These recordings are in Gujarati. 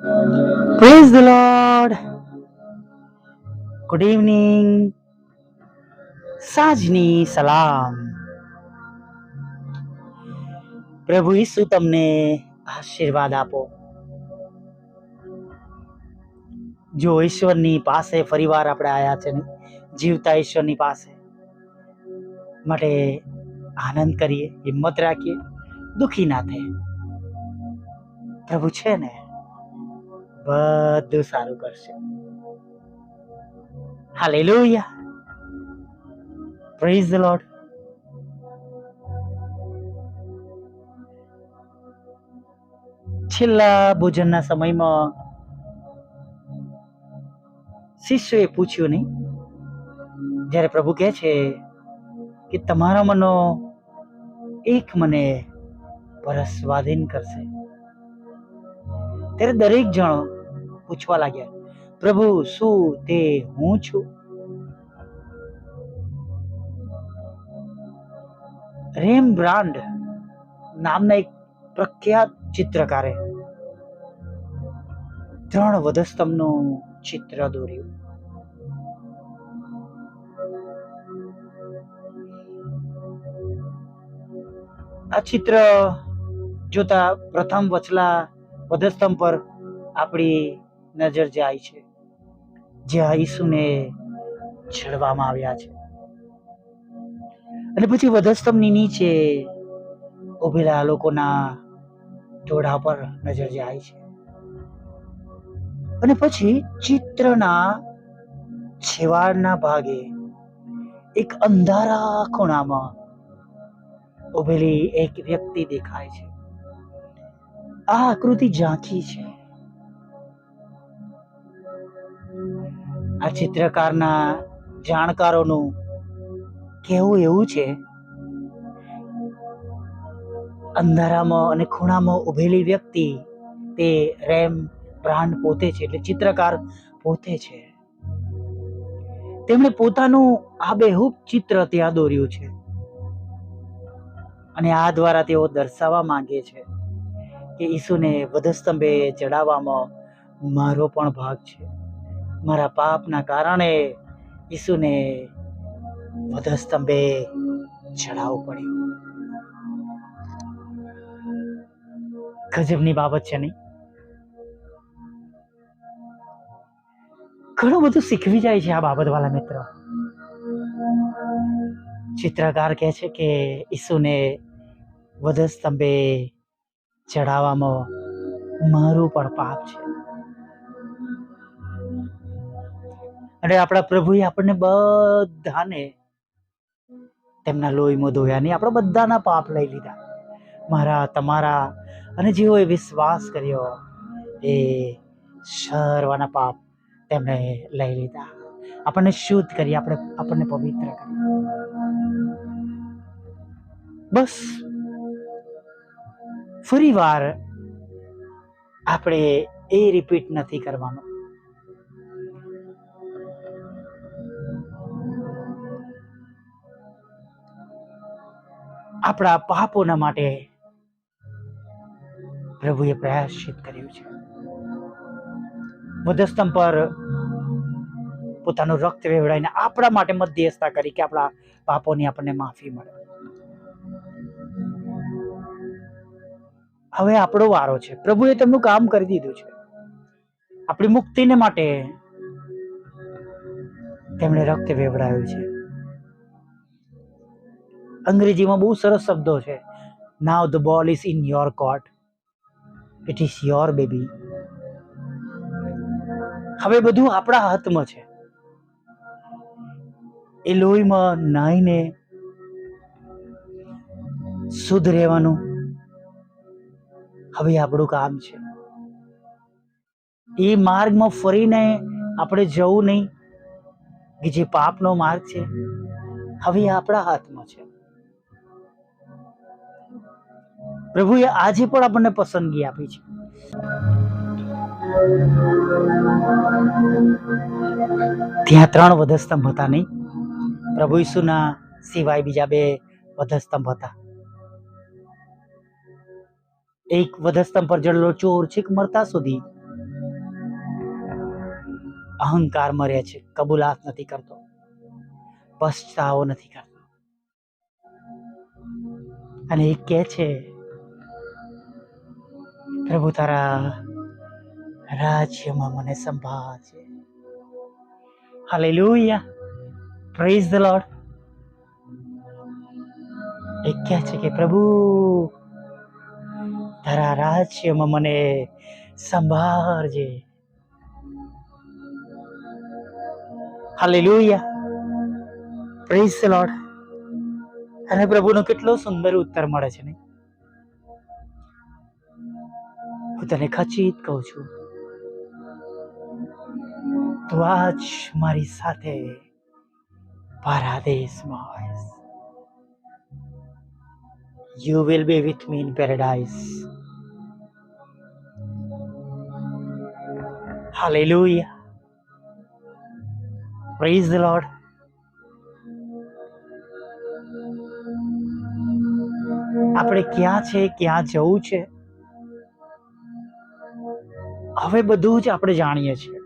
Praise the Lord. Good evening. સાંજની સલામ. પ્રભુ ઈસુ તમને આશીર્વાદ આપો. જો ઈશ્વરની પાસે ફરીવાર આપણે આયા છે ને, જીવતા ઈશ્વરની પાસે, માટે આનંદ કરીએ, હિંમત રાખીએ, દુખી ના થાય. પ્રભુ છે ને બધું સારું કરશે. હાલેલુયા. Praise the lord. છેલ્લા ભોજનના સમયમાં શિષ્યોએ પૂછ્યું નહીં, જ્યારે પ્રભુ કહે છે કે તમારા મનો એક મને પરસ સ્વાધીન કરશે, ત્યારે દરેક જણો પૂછવા લાગ્યા, પ્રભુ શું તે હું છું? રેમ્બ્રાન્ડ નામના એક પ્રખ્યાત ચિત્રકારે 3 વધસ્તંભનું ચિત્ર દોર્યું. આ ચિત્ર જોતા પ્રથમ વચલા વધસ્તંભ પર આપણી નજર જાય છે, જ્યાં ઈસુને છેડવામાં આવ્યા છે, અને પછી વધસ્તંભની નીચે ઉભેલા લોકોના ટોળા પર નજર જાય છે, અને પછી ચિત્રના છેવાડના ભાગે એક અંધારા ખૂણામાં ઉભેલી એક વ્યક્તિ દેખાય છે. આ આકૃતિ ઝાંખી છે. આ ચિત્રકારના જાણકારોનું કહેવું એવું છે, અંધારામાં અને ખૂણામાં ઉભેલી વ્યક્તિ તે રેમ્બ્રાન્ડ પોતે છે, એટલે ચિત્રકાર પોતે છે. તેમણે પોતાનું આબેહૂબ ચિત્ર ત્યાં દોર્યું છે, અને આ દ્વારા તેઓ દર્શાવવા માંગે છે કે ઈસુને વધસ્તંભે ચડાવવામાં મારો પણ ભાગ છે. મારા પાપના કારણે ઈસુને વધસ્તંભે ચડાવવું પડ્યું. ગજબની બાબત છે નહીં? ઘણું બધું શીખવી જાય છે આ બાબત વાળા મિત્ર. ચિત્રકાર કહે છે કે ઈસુને વધસ્તંભે ચડાવવામાં મારું પણ પાપ છે, અને આપણા પ્રભુએ આપણને બધાને તેમના લોહીમાં ધોયા, નહીં આપણા બધાના પાપ લઈ લીધા, મારા, તમારા, અને જેઓએ વિશ્વાસ કર્યો એ સર્વના પાપ તેમણે લઈ લીધા, આપણને શુદ્ધ કરી, આપણને પવિત્ર કરી. બસ ફરી વાર આપણે એ રિપીટ નથી કરવાનું. આપણા પાપોના માટે પ્રભુએ પ્રાયશ્ચિત કર્યું છે. વધસ્તંભ પર પોતાનું રક્ત વેવડાવીને આપણા માટે મધ્યસ્થતા કરી કે આપણા પાપોની આપણને માફી મળે. હવે આપણો વારો છે. પ્રભુએ તેમનું કામ કરી દીધું છે. આપણી મુક્તિને માટે તેમણે રક્ત વેવડાવ્યું છે. અંગ્રેજીમાં બહુ સરસ શબ્દો છે. Now the ball is in your court. It is your baby. હવે બધું આપણા હાથમાં છે. એ લોહીમાં નાહીને શુદ્ધ રહેવાનું હવે આપણું કામ છે. એ માર્ગમાં ફરીને આપણે જવું નહીં, કે જે પાપનો માર્ગ છે હવે આપણા હાથમાં છે. પ્રભુએ આજે પણ આપણને પસંદગી આપી છે. ત્યાં 3 વધસ્તંભ હતા નહીં, પ્રભુ ઈસુના સિવાય બીજા 2 વધસ્તંભ હતા. એક વધસ્તંભ પર જડેલો ચોર છેક મરતા સુધી અહંકારમાં રહે છે, કબૂલાત નથી કરતો, પછતાવો નથી કરતો, અને એ કહે છે, પ્રભુ તારા રાજ્યમાં મને સંભાળજે. Hallelujah, praise the lord. એ કહે છે કે પ્રભુ તારા રાજ્યમાં મને સંભાળજે. Hallelujah, praise the lord. અને પ્રભુનો કેટલો સુંદર ઉત્તર મળે છે ને. હું તને ખચિત કહું છું, તું આજ મારી સાથે પારાદેશમાં હોઈશ. You will be with me in paradise. Hallelujah. Praise the Lord. આપણે ક્યાં છે, ક્યાં જવું છે, હવે બધું જ આપણે જાણીએ છીએ.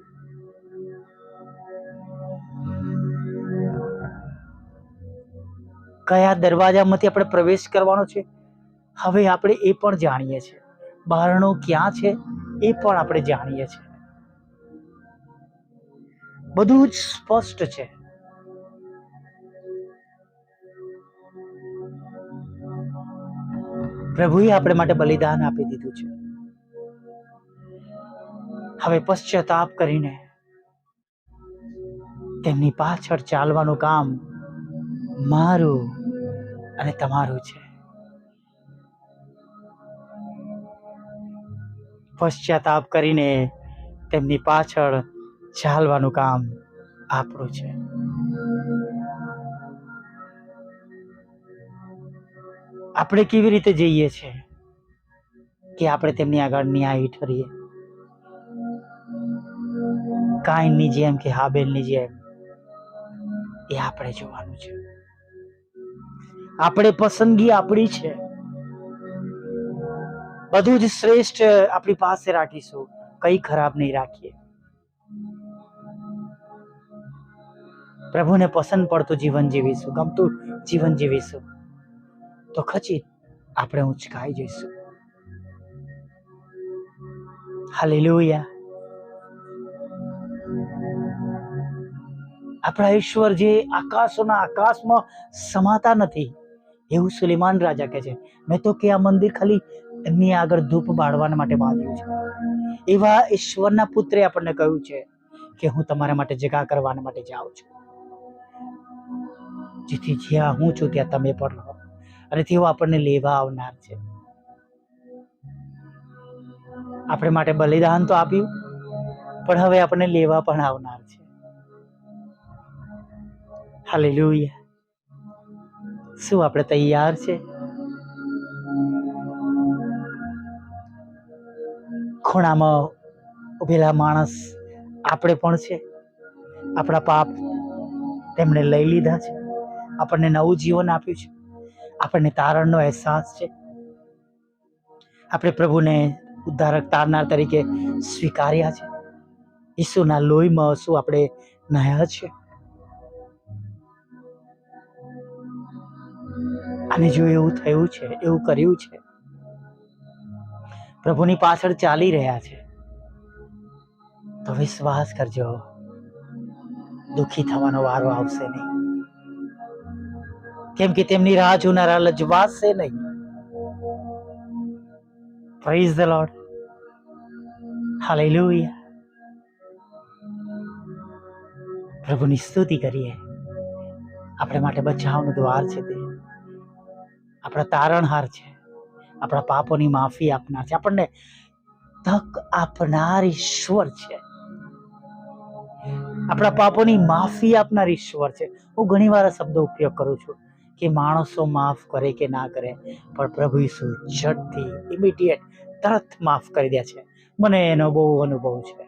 કયા દરવાજામાંથી આપણે પ્રવેશ કરવાનો છે, હવે આપણે એ પણ જાણીએ છીએ. બારણો ક્યાં છે એ પણ આપણે જાણીએ છીએ. બધું જ સ્પષ્ટ છે. પ્રભુએ આપણે માટે બલિદાન આપી દીધું છે. હવે પશ્ચાતાપ કરીને તેમની પાછળ ચાલવાનું કામ મારું અને તમારું છે. પશ્ચાતાપ કરીને તેમની પાછળ ચાલવાનું કામ આપણું છે. આપણે કેવી રીતે જઈએ છીએ કે આપણે તેમની આગળ ન્યાયી ઠરીએ? કાઈનની જેમ કે હાબેલની જેમ, એ આપણે જોવાનું છે. આપણે પસંદગી આપણી છે. બધું જ શ્રેષ્ઠ આપણી પાસે રાખીશું, કઈ ખરાબ નહીં રાખીએ. પ્રભુને પસંદ પડતું જીવન જીવીશું, ગમતું જીવન જીવીશું, તો ખચિત આપણે ઉંચકાઈ જઈશું. હાલેલુયા. આપણા ઈશ્વર જે આકાશોના આકાશમાં સમાતા નથી, એવું સુલેમાન રાજા કહે છે. મેં તો કે આ મંદિર ખાલી એમની આગળ ધૂપ બાળવા માટે બાંધ્યું છે. એવા ઈશ્વરના પુત્રે આપણને કહ્યું છે કે હું તમારા માટે જગા કરવા માટે જાઉં છું, જેથી જ્યાં હું છું ત્યાં તમે પણ રહો. અને તેઓ આપણને લેવા આવનાર છે. આપણે માટે બલિદાન તો આપ્યું, પણ હવે આપણને લેવા પણ આવનાર છે. હાલેલુયા. શું આપણે તૈયાર છે? ખૂણામાં ઉભેલા માણસ આપણે પણ છે. આપણા પાપ તેમણે લઈ લીધા છે, આપણને નવું જીવન આપ્યું છે, આપણને તારણનો અહેસાસ છે. આપણે પ્રભુને ઉદ્ધારક તારનાર તરીકે સ્વીકાર્યા છે. ઈસુના લોહીમાં શું આપણે નહાયા છે? અને જો એવું થયું છે, એવું કર્યું છે, પ્રભુની પાછળ ચાલી રહ્યા છે, તો વિશ્વાસ કરજો, દુઃખી થવાનો વારો આવશે નહીં. કેમ કે તેમની રાહ જોનારા લજવાશે નહીં. Praise the lord. હાલેલુયા. પ્રભુની સ્તુતિ કરીએ. આપણે માટે બચાવનું દ્વાર છે, તે આપણા તારણહાર છે, આપણા પાપોની માફી આપનાર છે, આપણને તક આપનાર ઈશ્વર છે, આપણા પાપોની માફી આપનાર ઈશ્વર છે. હું ઘણી વાર શબ્દો ઉપયોગ કરું છું કે માણસો માફ કરે કે ના કરે, પણ પ્રભુ ઈસુ ઝટથી ઇમિડિયેટ તરત માફ કરી દે છે. મને એનો બહુ અનુભવ છે.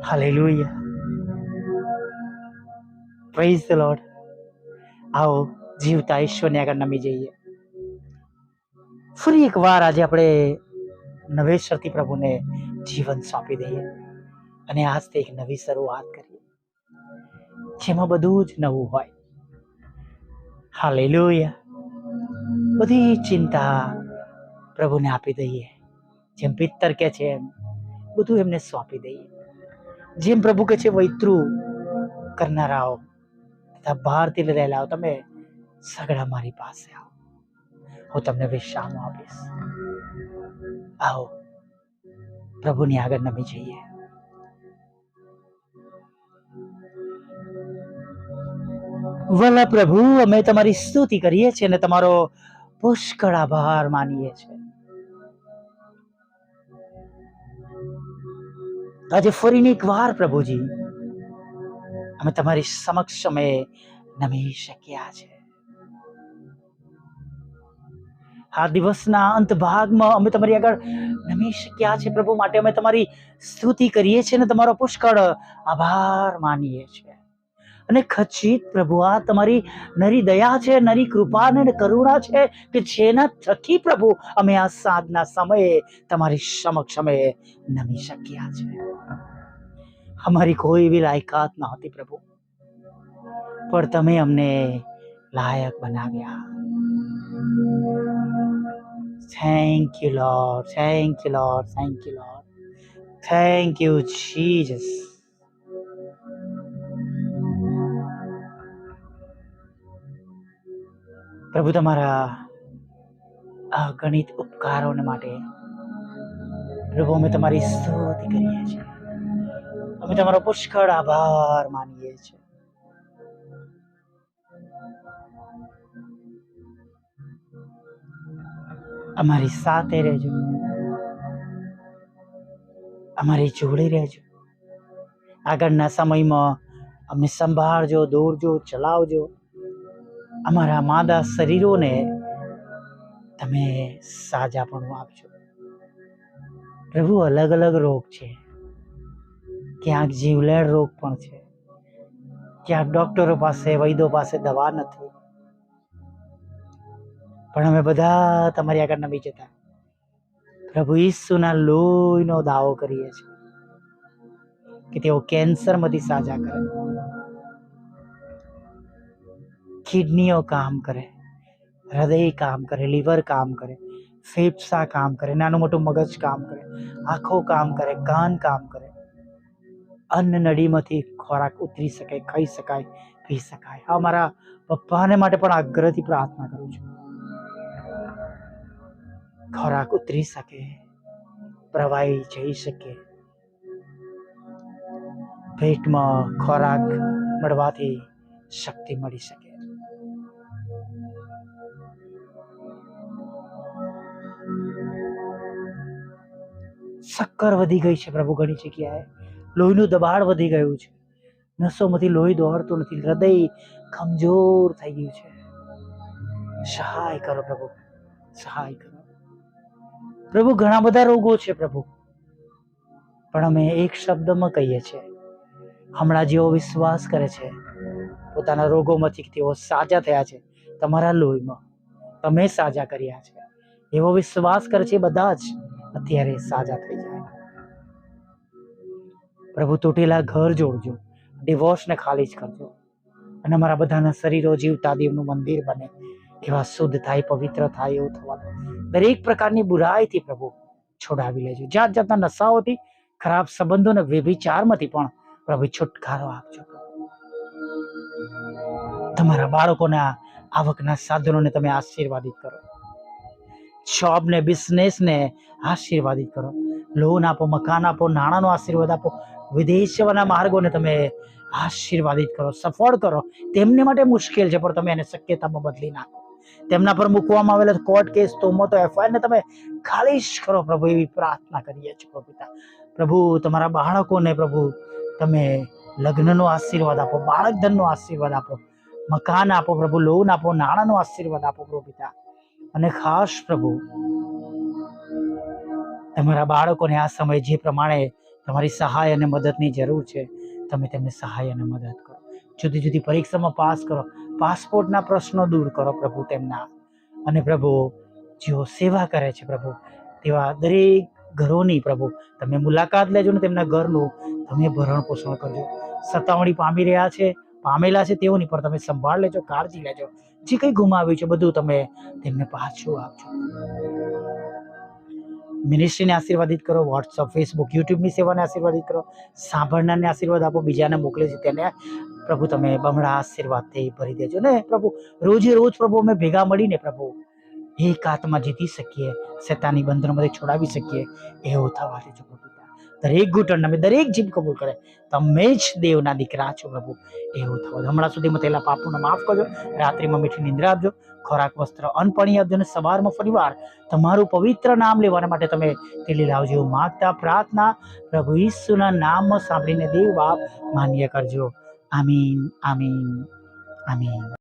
હાલેલુયા. Praise the lord. આવો જીવતા ઈશ્વરની આગળ નમી જઈએ. ફરી એક વાર આજે આપણે નવેસરથી પ્રભુને જીવન સોંપી દઈએ. અને આજથી એક નવી શરૂઆત કરીએ જેમાં બધું જ નવું હોય. હાલેલુયા. બધી ચિંતા પ્રભુને આપી દઈએ. જેમ પિત્તર કે છે એમ બધું એમને સોંપી દઈએ. જેમ પ્રભુ કે છે વૈતૃ કરનારાઓ તથા બહારથી રહેલા તમે સગડા મારી પાસે આવો, હું તમને વિશ્રામ આપીશ. આવો પ્રભુની આગળ નમી જઈએ. વલા પ્રભુ, અમે તમારી સ્તુતિ કરીએ છીએ અને તમારો પુષ્કળ આભાર માનીએ છીએ. આજે ફરીને એક વાર પ્રભુજી અમે તમારી સમક્ષ અમે નમી શક્યા છે. આ દિવસના અંત ભાગમાં અમે તમારી આગળ નમી શક્યા છે પ્રભુ, માટે અમે તમારી સ્તુતિ કરીએ છીએ અને તમારો પુષ્કળ આભાર માનીએ છીએ. અને ખચિત પ્રભુ, આ તમારી નરી દયા છે, નરી કૃપા અને કરુણા છે કે જેના થકી પ્રભુ અમે આ સાંજના સમયે તમારી સમક્ષ અમે નમી શક્યા છે. અમારી કોઈ એવી લાયકાત ન હતી પ્રભુ, પણ તમે અમને લાયક બનાવ્યા. Thank you lord, thank you lord, thank you lord, thank you Jesus. પ્રભુ, તમારા અગણિત ઉપકારોને માટે પ્રભુ અમે તમારી સ્તુતિ કરીએ છીએ. અમે તમારો પુષ્કળ આભાર માનીએ છીએ. અમારી સાથે રહેજો, અમારી જોડે રહેજો. આગળના સમયમાં અમને સંભાળજો, દોરજો, ચલાવજો. અમારા માદા શરીરોને તમે સાજાપણું આપજો. પ્રભુ, અલગ અલગ રોગ છે, ક્યાંક જીવલેણ રોગ પણ છે, ક્યાંક ડોક્ટરો પાસે, વૈદ્યો પાસે દવા નથી, પણ અમે બધા તમારી આગળ નમી જતા પ્રભુ ઈસુના લોહીનો દાવો કરીએ છીએ કે તેઓ કેન્સરમાંથી સાજા કરે, કિડનીઓ કામ કરે, હૃદય કામ કરે, લીવર કામ કરે, ફેફસા કામ કરે, નાનું મોટું મગજ કામ કરે, આંખો કામ કરે, કાન કામ કરે, અન્ન નળીમાંથી ખોરાક ઉતરી શકે, ખાઈ શકાય, પી શકાય. અમારા પપ્પાને માટે પણ આગ્રહથી પ્રાર્થના કરું છું. ખોરાક ઉતરી શકે, પ્રવાહી જઈ શકે, પેટમાં ખોરાક મળવાથી શક્તિ મળી શકે. શક્કર વધી ગઈ છે પ્રભુ, ઘણી જગ્યાએ લોહીનું દબાણ વધી ગયું છે, નસોમાંથી લોહી દોડતું નથી, હૃદય કમજોર થઈ ગયું છે. સહાય કરો પ્રભુ, સહાય કરો પ્રભુ. ઘણા બધા રોગો છે પ્રભુ, પણ અમે એક શબ્દમાં કહીએ છીએ, હમણાં જેઓ વિશ્વાસ કરે છે પોતાના રોગોમાંથી તેઓ સાજા થયા છે, તમારા લોહીમાં તમે સાજા કર્યા છે, એવો વિશ્વાસ કરે છે, બધા જ અત્યારે સાજા થઈ જાય. પ્રભુ, તૂટેલા ઘર જોડજો, ડિવોર્સને ખાલી જ કરજો, અને અમારા બધાના શરીરો જીવતા દેવનું મંદિર બને એવા શુદ્ધ થાય, પવિત્ર થાય એવું થવાનું. દરેક પ્રકારની બુરાઈથી પ્રભુ છોડાવી લેજો. જાત જાતના નશાઓથી, ખરાબ સંબંધો અને વ્યભિચારમાંથી પણ પ્રભુ છુટકારો આપજો. તમારા બાળકોના આવકના સાધનોને તમે આશીર્વાદિત કરો, જોબ ને બિઝનેસ ને આશીર્વાદિત કરો, લોન આપો, મકાન આપો, નાણાંનો આશીર્વાદ આપો, વિદેશ જવાના માર્ગોને તમે આશીર્વાદિત કરો, સફળ કરો. તેમને માટે મુશ્કેલ છે, પણ તમે એને શક્યતામાં બદલી નાખો. તેમના પર મૂકવામાં આવેલા કોર્ટ કેસ, તોમતો, એફઆઈઆર ને તમે ખાલીશ કરો પ્રભુ, એવી પ્રાર્થના કરીએ છીએ પ્રભુ. પ્રભુ, તમારા બાળકોને પ્રભુ તમે લગ્નનો આશીર્વાદ આપો, બાળક ધનનો આશીર્વાદ આપો, મકાન આપો પ્રભુ, લોન આપો, નાણાંનો આશીર્વાદ આપો પ્રભુ પિતા. અને ખાસ પ્રભુ, તમારા બાળકોને આ સમય જે પ્રમાણે તમારી સહાય અને મદદની જરૂર છે, તમે તેમને સહાય અને મદદ કરો. જુદી જુદી પરીક્ષામાં પાસ કરો, પાસપોર્ટના પ્રશ્નો દૂર કરો પ્રભુ તેમના. અને પ્રભુ, જેઓ સેવા કરે છે પ્રભુ, તેવા દરેક ઘરોની પ્રભુ તમે મુલાકાત લેજો ને તેમના ઘરનું તમે ભરણ પોષણ કરજો. સતાવણી પામેલા છે તેઓની પર તમે સંભાળ લેજો, કાળજી લેજો. જે કંઈ ગુમાવ્યું છે બધું તમે તેમને પાછું આપજો. મિનિસ્ટ્રીને આશીર્વાદિત કરો, વોટ્સઅપ, ફેસબુક, યુટ્યુબની સેવાને આશીર્વાદિત કરો, સાંભળનારને આશીર્વાદ આપો, બીજાને મોકલે છે તેને પ્રભુ તમે બમણા આશીર્વાદથી ભરી દેજો ને પ્રભુ. રોજે રોજ પ્રભુ અમે ભેગા મળીને પ્રભુ એક આત્મા જીતી શકીએ, શેતાની બંધનોમાંથી છોડાવી શકીએ એવું થવા દેજો પ્રભુ. દરેક ઘૂંટણ અમે દરેક જીભ કબૂલ કરે તમે જ દેવના દીકરા છો પ્રભુ એવું થવા દો. હમણાં સુધીમાં થયેલા પાપોને માફ કરજો. રાત્રિમાં મીઠી નિંદ્રા આપજો, ખોરાક, વસ્ત્ર, અન્ન, પાણી આપજો અને સવારમાં ફરીવાર તમારું પવિત્ર નામ લેવાના માટે તમે તેલી લાવજો. એવું માગતા પ્રાર્થના પ્રભુ ઈસુના નામમાં સાંભળીને દેવ બાપ માન્ય કરજો. આમીન, આમીન, આમીન.